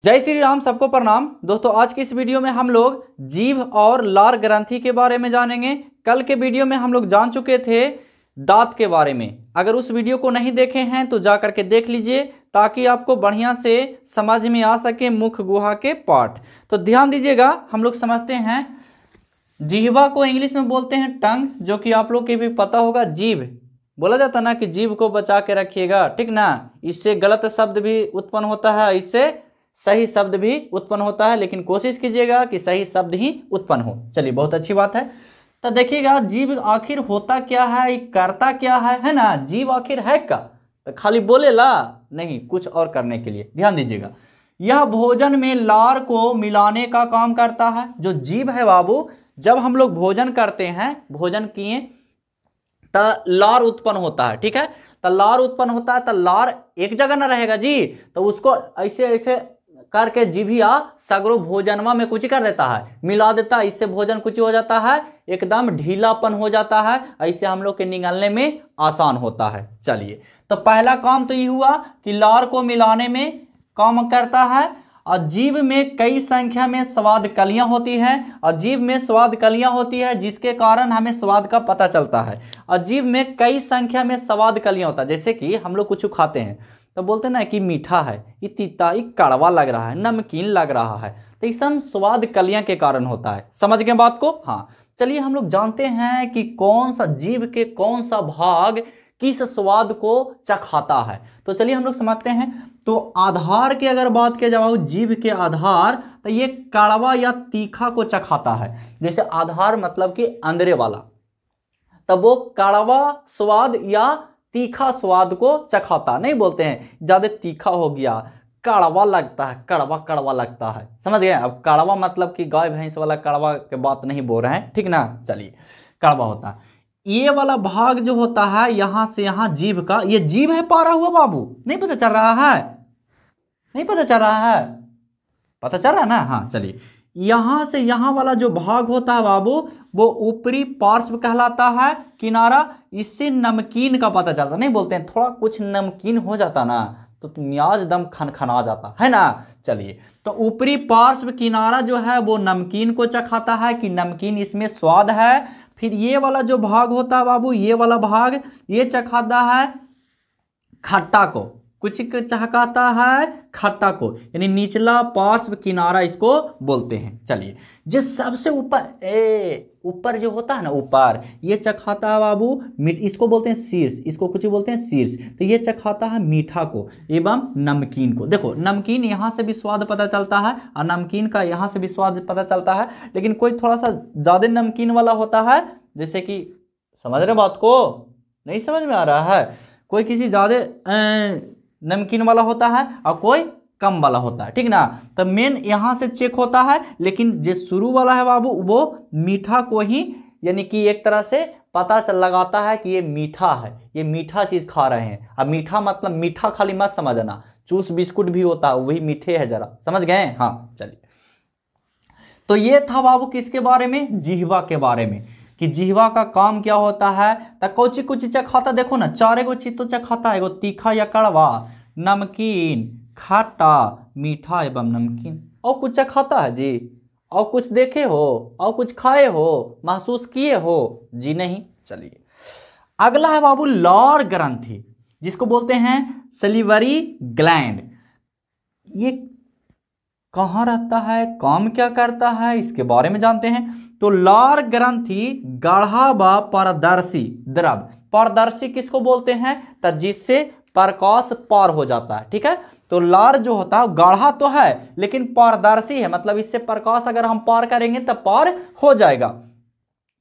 जय श्री राम, सबको प्रणाम। दोस्तों आज की इस वीडियो में हम लोग जीभ और लार ग्रंथि के बारे में जानेंगे। कल के वीडियो में हम लोग जान चुके थे दांत के बारे में। अगर उस वीडियो को नहीं देखे हैं तो जा करके देख लीजिए ताकि आपको बढ़िया से समझ में आ सके मुख गुहा के पार्ट। तो ध्यान दीजिएगा, हम लोग समझते हैं। जिह्वा को इंग्लिश में बोलते हैं टंग, जो कि आप लोग के भी पता होगा। जीभ बोला जाता ना कि जीभ को बचा के रखिएगा, ठीक ना। इससे गलत शब्द भी उत्पन्न होता है, इससे सही शब्द भी उत्पन्न होता है, लेकिन कोशिश कीजिएगा कि सही शब्द ही उत्पन्न हो। चलिए, बहुत अच्छी बात है। तो देखिएगा, जीभ आखिर होता क्या है, करता क्या है ना। जीभ आखिर है क्या? तो खाली बोलेला नहीं, कुछ और करने के लिए। ध्यान दीजिएगा, यह भोजन में लार को मिलाने का काम करता है। जो जीभ है बाबू, जब हम लोग भोजन करते हैं, भोजन किए तो लार उत्पन्न होता है, ठीक है। तो लार उत्पन्न होता है तो लार एक जगह ना रहेगा जी, तो उसको ऐसे ऐसे करके जीभिया सगरो भोजनवा में कुछ कर देता है, मिला देता है। इससे भोजन कुछ हो जाता है, एकदम ढीलापन हो जाता है। ऐसे हम लोग के निगलने में आसान होता है। चलिए, तो पहला काम तो ये हुआ कि लार को मिलाने में काम करता है। और जीभ में कई संख्या में स्वाद कलियां होती हैं, और जीभ में स्वाद कलियां होती है जिसके कारण हमें स्वाद का पता चलता है। और जीभ में कई संख्या में स्वाद कलियां होता है। जैसे कि हम लोग कुछ खाते हैं तो बोलते हैं ना कि मीठा है, ये तीता, ये कड़वा लग रहा है, नमकीन लग रहा है। तो ये सब स्वाद कलियां के कारण होता है। समझ गए बात को? हाँ, चलिए हम लोग जानते हैं कि कौन सा जीभ के कौन सा भाग किस स्वाद को चखाता है। तो चलिए हम लोग समझते हैं। तो आधार की अगर बात किया जाए, जीभ के आधार, तो ये कड़वा या तीखा को चखाता है। जैसे आधार मतलब कि अंदरे वाला, तब वो कड़वा स्वाद या तीखा स्वाद को चखाता। नहीं बोलते हैं ज्यादा तीखा हो गया, कड़वा लगता है, कड़वा कड़वा लगता है। समझ गए? अब कड़वा मतलब कि गाय भैंस वाला कड़वा के बात नहीं बोल रहे हैं, ठीक ना। चलिए, कड़वा होता है। ये वाला भाग जो होता है यहां से यहां जीभ का, ये जीभ है पारा हुआ बाबू। नहीं पता चल रहा है? नहीं पता चल रहा है? पता चल रहा है ना। हाँ, चलिए, यहां से यहां वाला जो भाग होता है बाबू, वो ऊपरी पार्श्व कहलाता है, किनारा। इससे नमकीन का पता चलता। नहीं बोलते हैं थोड़ा कुछ नमकीन हो जाता ना तो मियाज दम खनखना जाता है ना। चलिए, तो ऊपरी पार्श्व किनारा जो है वो नमकीन को चखाता है कि नमकीन इसमें स्वाद है। फिर ये वाला जो भाग होता है बाबू, ये वाला भाग ये चखाता है खट्टा को, कुछ चहकाता है खट्टा को, यानी निचला पार्श्व किनारा इसको बोलते हैं। चलिए, जो सबसे ऊपर जो होता है ना, ऊपर ये चखाता है बाबू, इसको बोलते हैं शीर्ष, इसको कुछ बोलते हैं शीर्ष। तो ये चखाता है मीठा को एवं नमकीन को। देखो, नमकीन यहाँ से भी स्वाद पता चलता है और नमकीन का यहाँ से भी स्वाद पता चलता है, लेकिन कोई थोड़ा सा ज्यादा नमकीन वाला होता है। जैसे कि समझ रहे बात को? नहीं समझ में आ रहा है? कोई किसी ज्यादा नमकीन वाला होता है और कोई कम वाला होता है, ठीक ना। तो मेन यहां से चेक होता है, लेकिन जो शुरू वाला है बाबू वो मीठा को ही, यानी कि एक तरह से पता चल लगाता है कि ये मीठा है, ये मीठा चीज खा रहे हैं। अब मीठा मतलब मीठा खाली मत समझना, चूस बिस्कुट भी होता है, वही मीठे है, जरा समझ गए? हाँ, चलिए, तो ये था बाबू किसके बारे में? जिह्वा के बारे में, कि जिह्वा का काम क्या होता है। तो कौची कुछ चखाता, देखो ना, चार गो चीज तो चखाता है। एगो तीखा या कड़वा, नमकीन, खट्टा, मीठा एवं नमकीन। और कुछ चखाता है जी? और कुछ देखे हो, और कुछ खाए हो, महसूस किए हो? जी नहीं। चलिए, अगला है बाबू लार ग्रंथि, जिसको बोलते हैं सलिवरी ग्लैंड। ये कहाँ रहता है, काम क्या करता है, इसके बारे में जानते हैं। तो लार ग्रंथि गाढ़ा व पारदर्शी द्रव, पारदर्शी किसको बोलते हैं? तो जिससे प्रकाश पार हो जाता है, ठीक है। तो लार जो होता है गाढ़ा तो है लेकिन पारदर्शी है, मतलब इससे प्रकाश अगर हम पार करेंगे तो पार हो जाएगा।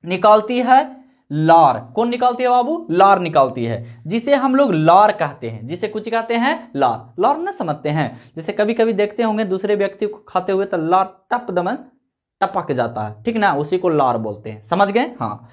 निकालती है लार। कौन निकालती है बाबू? लार निकालती है, जिसे हम लोग लार कहते हैं। जिसे कुछ कहते हैं लार। लार ना समझते हैं? जैसे कभी कभी देखते होंगे दूसरे व्यक्ति को खाते हुए तो लार टप दमन टपक जाता है, ठीक ना, उसी को लार बोलते हैं। समझ गए? हाँ।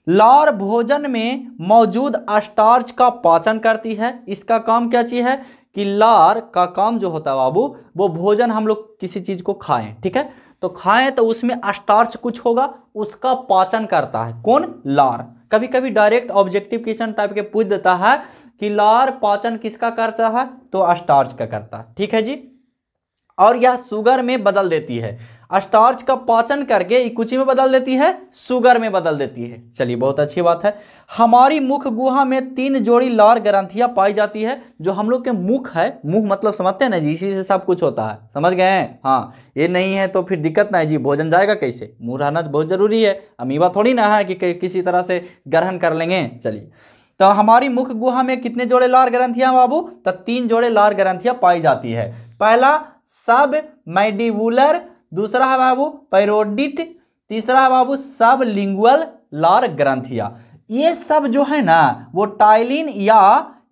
लार भोजन में मौजूद स्टार्च का पाचन करती है। इसका काम क्या चीज है कि लार का काम जो होता है बाबू, वो भोजन हम लोग किसी चीज को खाएं, ठीक है, तो खाएं तो उसमें स्टार्च कुछ होगा, उसका पाचन करता है। कौन? लार। कभी कभी डायरेक्ट ऑब्जेक्टिव क्वेश्चन टाइप के पूछ देता है कि लार पाचन किसका करता है, तो स्टार्च का करता है, ठीक है जी। और यह शुगर में बदल देती है। स्टार्च का पाचन करके कुछ में बदल देती है, शुगर में बदल देती है। चलिए बहुत अच्छी बात है। हमारी मुख गुहा में 3 जोड़ी लार ग्रंथियां पाई जाती है। जो हम लोग के मुख है, मुंह मतलब समझते हैं ना जी, इसी से सब कुछ होता है, समझ गए हैं। हाँ, ये नहीं है तो फिर दिक्कत ना है जी, भोजन जाएगा कैसे, मुंह रहना बहुत जरूरी है। अमीबा थोड़ी ना है कि किसी तरह से ग्रहण कर लेंगे। चलिए, तो हमारी मुख गुहा में कितने जोड़े लार ग्रंथियां बाबू, तो 3 जोड़े लार ग्रंथियां पाई जाती है। पहला सब मैंडिबुलर, दूसरा है बाबू पैरोडिट, तीसरा है बाबू सब लिंगुअल लार ग्रंथियां। ये सब जो है ना वो टाइलिन या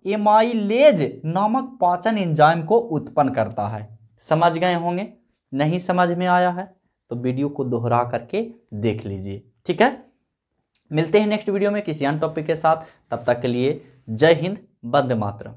एमाइलेज नामक पाचन एंजाइम को उत्पन्न करता है। समझ गए होंगे। नहीं समझ में आया है तो वीडियो को दोहरा करके देख लीजिए, ठीक है। मिलते हैं नेक्स्ट वीडियो में किसी अन्य टॉपिक के साथ। तब तक के लिए जय हिंद, वंदे मातरम।